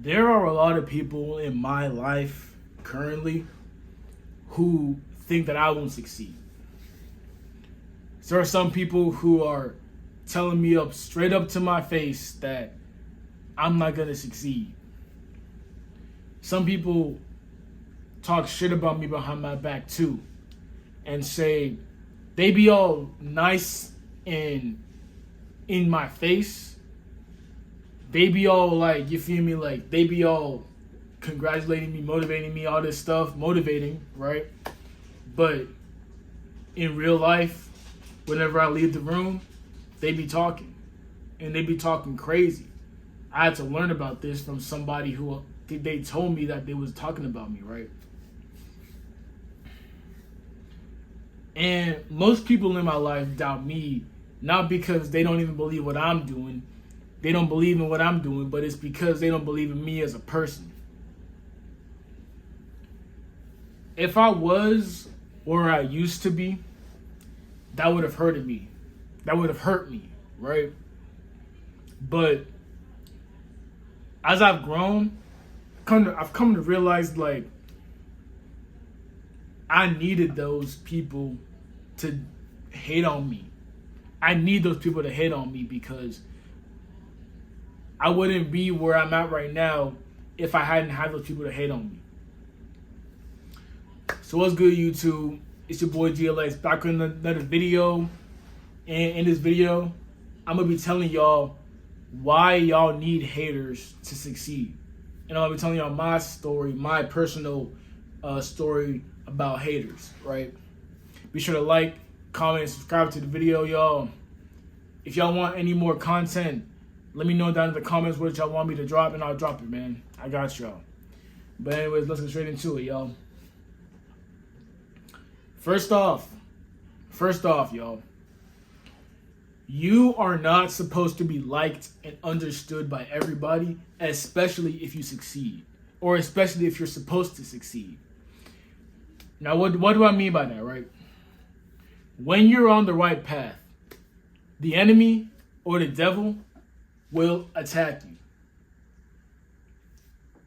There are a lot of people in my life currently who think that I won't succeed. There are some people who are telling me up straight up to my face that I'm not gonna succeed. Some people talk shit about me behind my back too, and say they be all nice and in my face. They be all like, you feel me? Like they be all congratulating me, motivating me, all this stuff, motivating, right? But in real life, whenever I leave the room, they be talking, and they be talking crazy. I had to learn about this from somebody who they told me that they was talking about me, right? And most people in my life doubt me, not because they don't even believe what I'm doing. They don't believe in what I'm doing, but it's because they don't believe in me as a person. If I was where I used to be, that would have hurted me. That would have hurt me, right? But as I've grown, I've come to realize like I needed those people to hate on me. I need those people to hate on me because I wouldn't be where I'm at right now if I hadn't had those people to hate on me. So what's good, YouTube? It's your boy GLX back with another video. And in this video, I'm going to be telling y'all why y'all need haters to succeed. And I'll be telling y'all my story, my personal story about haters, right? Be sure to like, comment, and subscribe to the video, y'all. If y'all want any more content, let me know down in the comments what y'all want me to drop, and I'll drop it, man. I got y'all. But anyways, let's get straight into it, y'all. First off, y'all. You are not supposed to be liked and understood by everybody, especially if you succeed, or especially if you're supposed to succeed. Now, what do I mean by that, right? When you're on the right path, the enemy or the devil will attack you.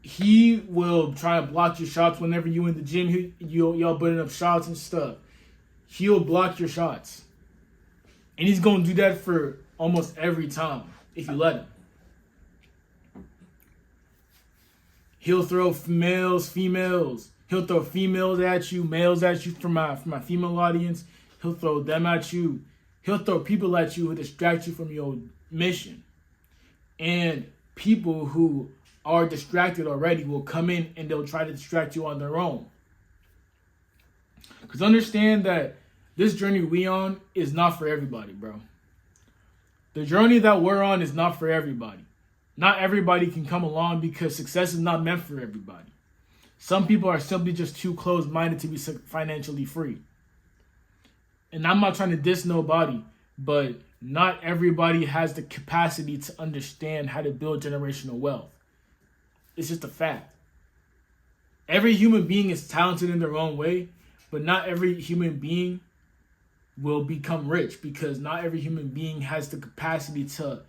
He will try to block your shots whenever you in the gym. Y'all putting up shots and stuff. He'll block your shots. And he's going to do that for almost every time if you let him. He'll throw males, females. He'll throw females at you, males at you for my female audience. He'll throw them at you. He'll throw people at you who distract you from your mission. And people who are distracted already will come in and they'll try to distract you on their own. Because understand that this journey we on is not for everybody, bro. The journey that we're on is not for everybody. Not everybody can come along because success is not meant for everybody. Some people are simply just too closed-minded to be financially free. And I'm not trying to diss nobody, but not everybody has the capacity to understand how to build generational wealth. It's just a fact. Every human being is talented in their own way, but not every human being will become rich because not every human being has the capacity to,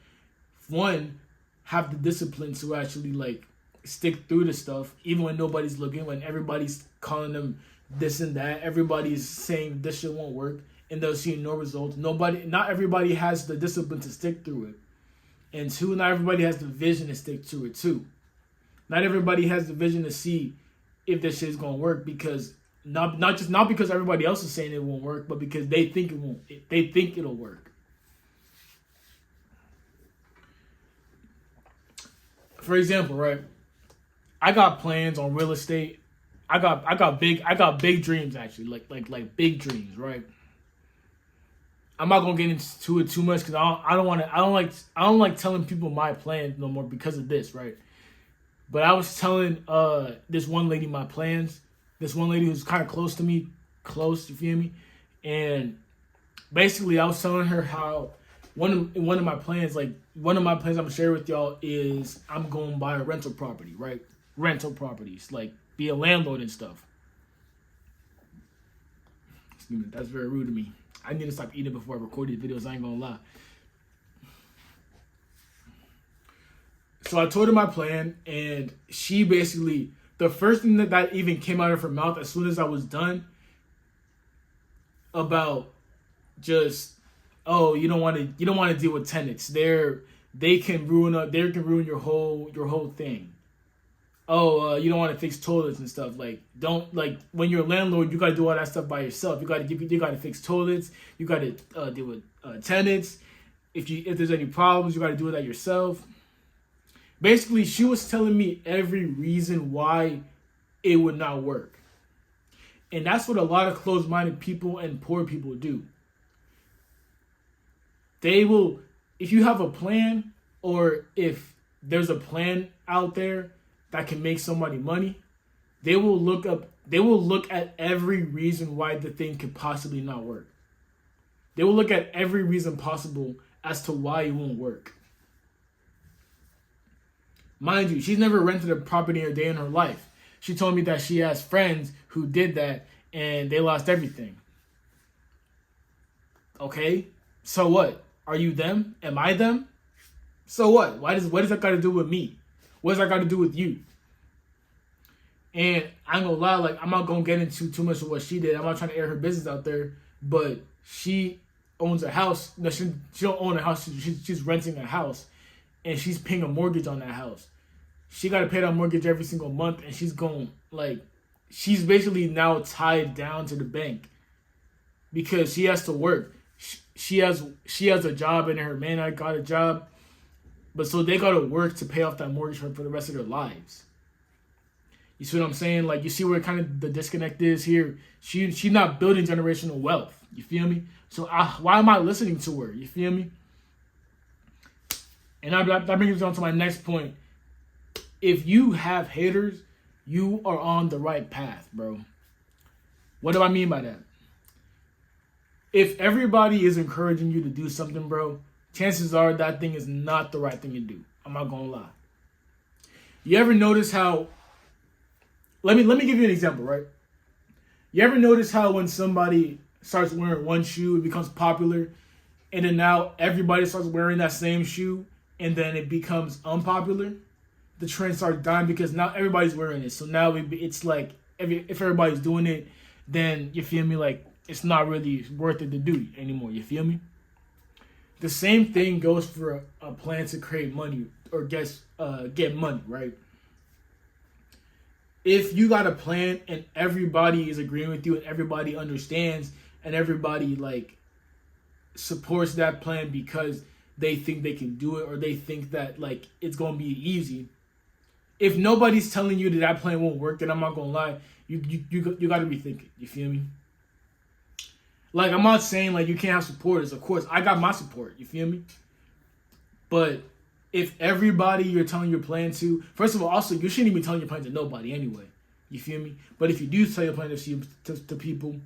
one, have the discipline to actually like stick through the stuff, even when nobody's looking, when everybody's calling them this and that, everybody's saying this shit won't work, and they'll see no results. Not everybody has the discipline to stick through it. And two, not everybody has the vision to stick to it too. Not everybody has the vision to see if this shit's gonna work because not because everybody else is saying it won't work, but because they think it won't. They think it'll work. For example, right? I got plans on real estate. I got big dreams actually, like big dreams, right? I'm not gonna get into it too much because I don't like telling people my plans no more because of this, right? But I was telling this one lady my plans. This one lady who's kind of close to me, you feel me? And basically, I was telling her how one of my plans I'm gonna share with y'all is I'm going to buy a rental property, right? Rental properties, like be a landlord and stuff. That's very rude to me. I need to stop eating before I record these videos. I ain't gonna lie. So I told her my plan, and she basically, the first thing that even came out of her mouth as soon as I was done about just, oh, you don't want to deal with tenants. They can ruin your whole thing. Oh, you don't want to fix toilets and stuff. Like, don't, like, when you're a landlord, you got to do all that stuff by yourself. You got to fix toilets. You got to deal with tenants. If there's any problems, you got to do that yourself. Basically, she was telling me every reason why it would not work. And that's what a lot of closed-minded people and poor people do. They will, if you have a plan, or if there's a plan out there that can make somebody money, they will look at every reason why the thing could possibly not work. They will look at every reason possible as to why it won't work. Mind you, she's never rented a property a day in her life. She told me that she has friends who did that and they lost everything. Okay, so what? Are you them? Am I them? So what? What does that got to do with me? What does that got to do with you? And I ain't gonna lie, like, I'm not gonna get into too much of what she did. I'm not trying to air her business out there, but she owns a house. No, she don't own a house. She's renting a house, and she's paying a mortgage on that house. She got to pay that mortgage every single month, and she's basically now tied down to the bank because she has to work. She has a job, and her man got a job, but so they got to work to pay off that mortgage for the rest of their lives. You see what I'm saying? Like, you see where kind of the disconnect is here. She's not building generational wealth. You feel me? So why am I listening to her? You feel me? And that brings me on to my next point. If you have haters, you are on the right path, bro. What do I mean by that? If everybody is encouraging you to do something, bro, chances are that thing is not the right thing to do. I'm not gonna lie. You ever notice how? Let me give you an example, right? You ever notice how when somebody starts wearing one shoe, it becomes popular, and then now everybody starts wearing that same shoe, and then it becomes unpopular? The trend starts dying because now everybody's wearing it. So now it's like, if everybody's doing it, then, you feel me, like, it's not really worth it to do anymore. You feel me? The same thing goes for a plan to create money or get money, right? If you got a plan and everybody is agreeing with you and everybody understands and everybody, like, supports that plan because they think they can do it or they think that, like, it's going to be easy. If nobody's telling you that plan won't work, then I'm not going to lie, you got to rethink it. You feel me? Like, I'm not saying, like, you can't have supporters. Of course, I got my support. You feel me? But if everybody you're telling your plan to, first of all, also, you shouldn't even be telling your plan to nobody anyway. You feel me? But if you do tell your plan to people,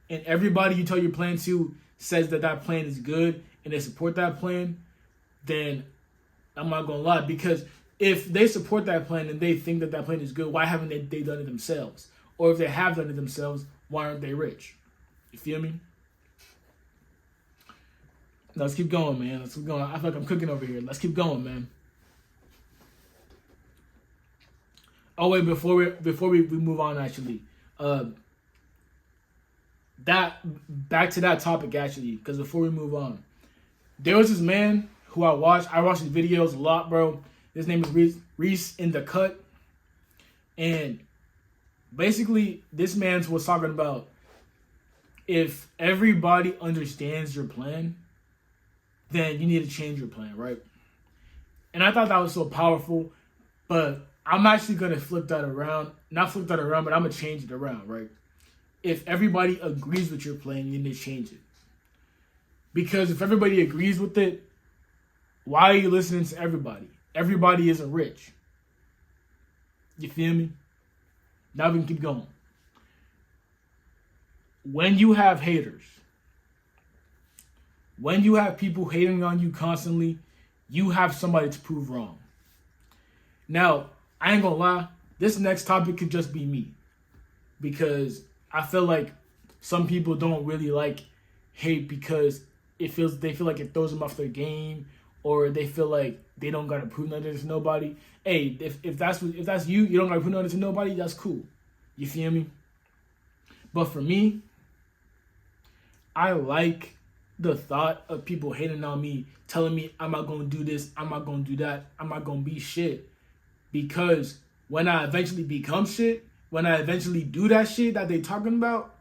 and everybody you tell your plan to says that plan is good and they support that plan, then I'm not going to lie. Because if they support that plan and they think that plan is good, why haven't they done it themselves? Or if they have done it themselves, why aren't they rich? You feel me? Now, let's keep going, man. Let's keep going. I feel like I'm cooking over here. Let's keep going, man. Oh, wait, before we move on, actually. Back to that topic, actually, because before we move on, there was this man who I watched his videos a lot, bro. His name is Reese in the Cut. And basically, this man was talking about if everybody understands your plan, then you need to change your plan, right? And I thought that was so powerful, but I'm actually going to flip that around. Not flip that around, but I'm going to change it around, right? If everybody agrees with your plan, you need to change it. Because if everybody agrees with it, why are you listening to everybody? Everybody isn't rich. You feel me? Now we can keep going. When you have haters, when you have people hating on you constantly, you have somebody to prove wrong. Now, I ain't gonna lie, this next topic could just be me. Because I feel like some people don't really like hate because they feel like it throws them off their game, or they feel like they don't gotta prove nothing to nobody. Hey, if that's you, you don't gotta prove nothing to nobody. That's cool. You feel me? But for me, I like the thought of people hating on me, telling me I'm not gonna do this, I'm not gonna do that, I'm not gonna be shit. Because when I eventually become shit, when I eventually do that shit that they talking about,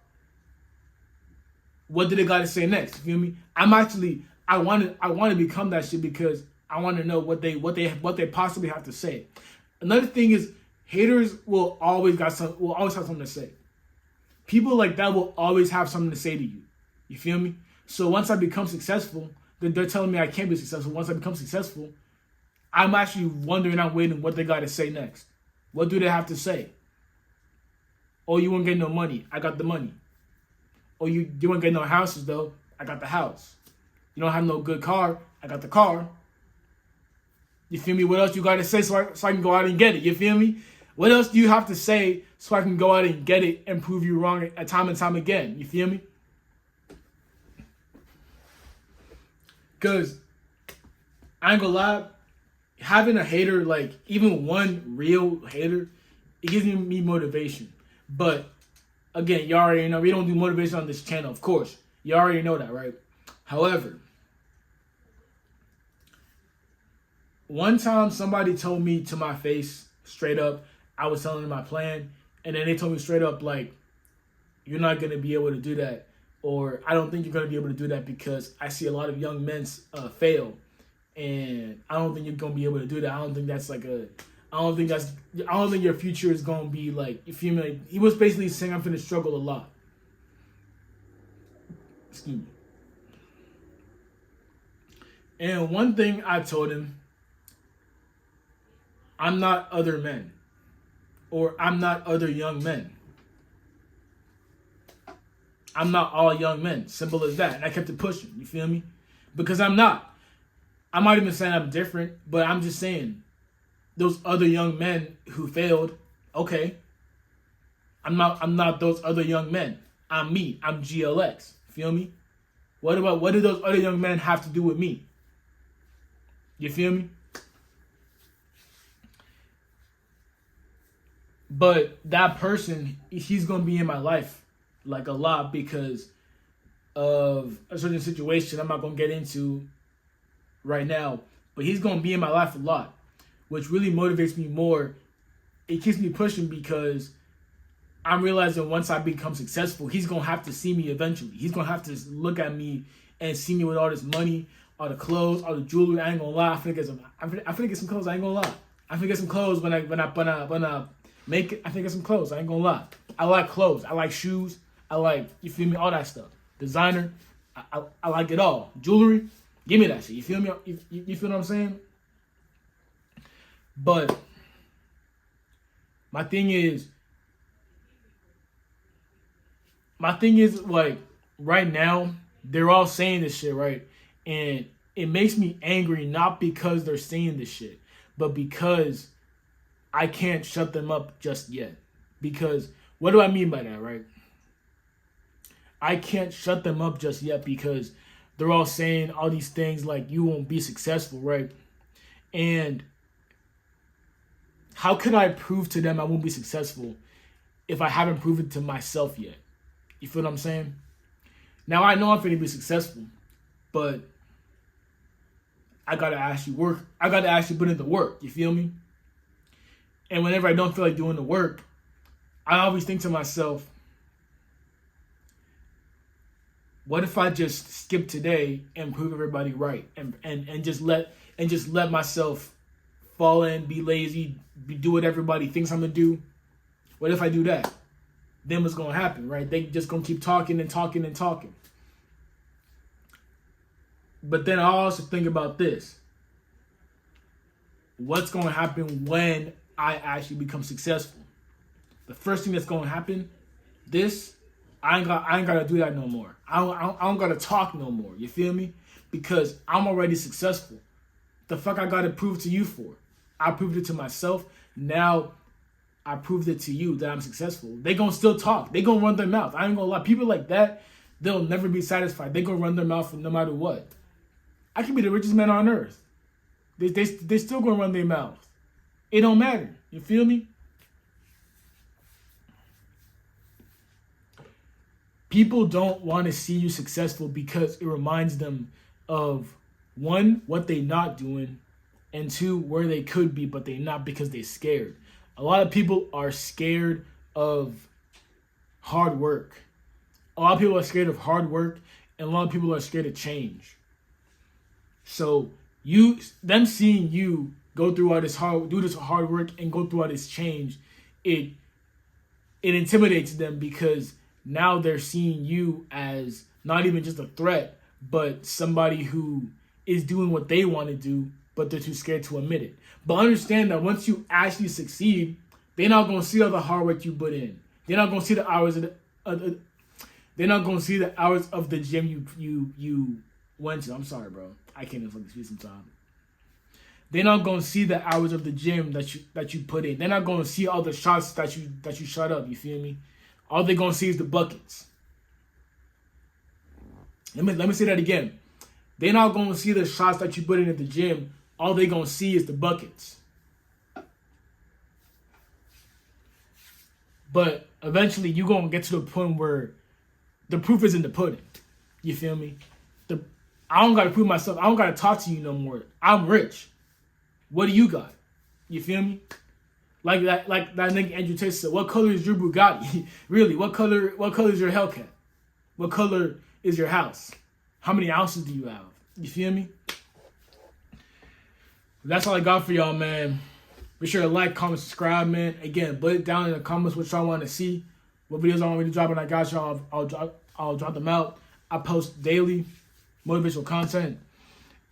what do they gotta say next? You feel me? I want to become that shit because I want to know what they possibly have to say. Another thing is haters will always have something to say. People like that will always have something to say to you. You feel me? So once I become successful, then they're telling me I can't be successful. Once I become successful, I'm actually wondering, I'm waiting what they got to say next. What do they have to say? Oh, you won't get no money. I got the money. Oh, you won't get no houses though. I got the house. You don't have no good car. I got the car. You feel me? What else you got to say so I can go out and get it? You feel me? What else do you have to say so I can go out and get it and prove you wrong time and time again? You feel me? Because I ain't gonna lie, having a hater, like even one real hater, it gives me motivation. But again, you already know we don't do motivation on this channel, of course. You already know that, right? However, one time somebody told me to my face, straight up, I was telling them my plan, and then they told me straight up, like, you're not going to be able to do that, or I don't think you're going to be able to do that because I see a lot of young men fail, and I don't think you're going to be able to do that. I don't think your future is going to be like, you feel me? Like, he was basically saying I'm going to struggle a lot. Excuse me. And one thing I told him, I'm not other men, or I'm not other young men. I'm not all young men. Simple as that. And I kept it pushing. You feel me? Because I'm not. I'm not even saying I'm different, but I'm just saying those other young men who failed, okay. I'm not those other young men. I'm me. I'm GLX. Feel me? What do those other young men have to do with me? You feel me? But that person, he's going to be in my life like a lot because of a certain situation I'm not going to get into right now. But he's going to be in my life a lot, which really motivates me more. It keeps me pushing because I'm realizing once I become successful, he's going to have to see me eventually. He's going to have to look at me and see me with all this money, all the clothes, all the jewelry. I ain't going to lie. I'm finna get some clothes. I ain't going to lie. I'm finna get some clothes when I make it. I think of some clothes. I ain't gonna lie. I like clothes. I like shoes. I like, you feel me, all that stuff. Designer. I like it all. Jewelry. Give me that shit. You feel me? You feel what I'm saying? But my thing is like right now they're all saying this shit, right? And it makes me angry not because they're saying this shit, but because I can't shut them up just yet. Because what do I mean by that, right? I can't shut them up just yet because they're all saying all these things like you won't be successful, right? And how could I prove to them I won't be successful if I haven't proven to myself yet? You feel what I'm saying? Now I know I'm going to be successful, but I gotta actually work. I gotta actually put in the work. You feel me? And whenever I don't feel like doing the work, I always think to myself, what if I just skip today and prove everybody right and just let myself fall in, be lazy, do what everybody thinks I'm gonna do? What if I do that? Then what's gonna happen, right? They just gonna keep talking and talking and talking. But then I also think about this. What's gonna happen when I actually become successful? The first thing that's gonna happen, I ain't gotta do that no more. I don't gotta talk no more. You feel me? Because I'm already successful. The fuck I gotta prove to you for? I proved it to myself. Now I proved it to you that I'm successful. They gonna still talk. They gonna run their mouth. I ain't gonna lie. People like that, they'll never be satisfied. They gonna run their mouth no matter what. I could be the richest man on earth. They still gonna run their mouth. It don't matter. You feel me? People don't want to see you successful because it reminds them of, one, what they not doing, and two, where they could be, but they not because they scared. A lot of people are scared of hard work. A lot of people are scared of hard work, and a lot of people are scared of change. So them seeing you do this hard work and go through all this change, it intimidates them because now they're seeing you as not even just a threat, but somebody who is doing what they want to do, but they're too scared to admit it. But understand that once you actually succeed, they're not gonna see all the hard work you put in. They're not gonna see the hours they're not gonna see the hours of the gym you went to. I'm sorry, bro. I can't even fucking speak sometimes. They're not gonna see the hours of the gym that you put in. They're not gonna see all the shots that you shot up. You feel me? All they're gonna see is the buckets. Let me say that again. They're not gonna see the shots that you put in at the gym. All they're gonna see is the buckets. But eventually, you're gonna get to the point where the proof is in the pudding. You feel me? I don't gotta prove myself. I don't gotta talk to you no more. I'm rich. What do you got? You feel me? Like that nigga Andrew Tate said, what color is your Bugatti? Really, what color is your Hellcat? What color is your house? How many ounces do you have? You feel me? That's all I got for y'all, man. Be sure to like, comment, subscribe, man. Again, put it down in the comments what y'all want to see. What videos I want me to drop, and I got y'all. I'll drop them out. I post daily motivational content,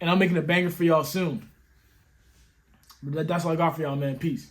and I'm making a banger for y'all soon. But that's all I got for y'all, man. Peace.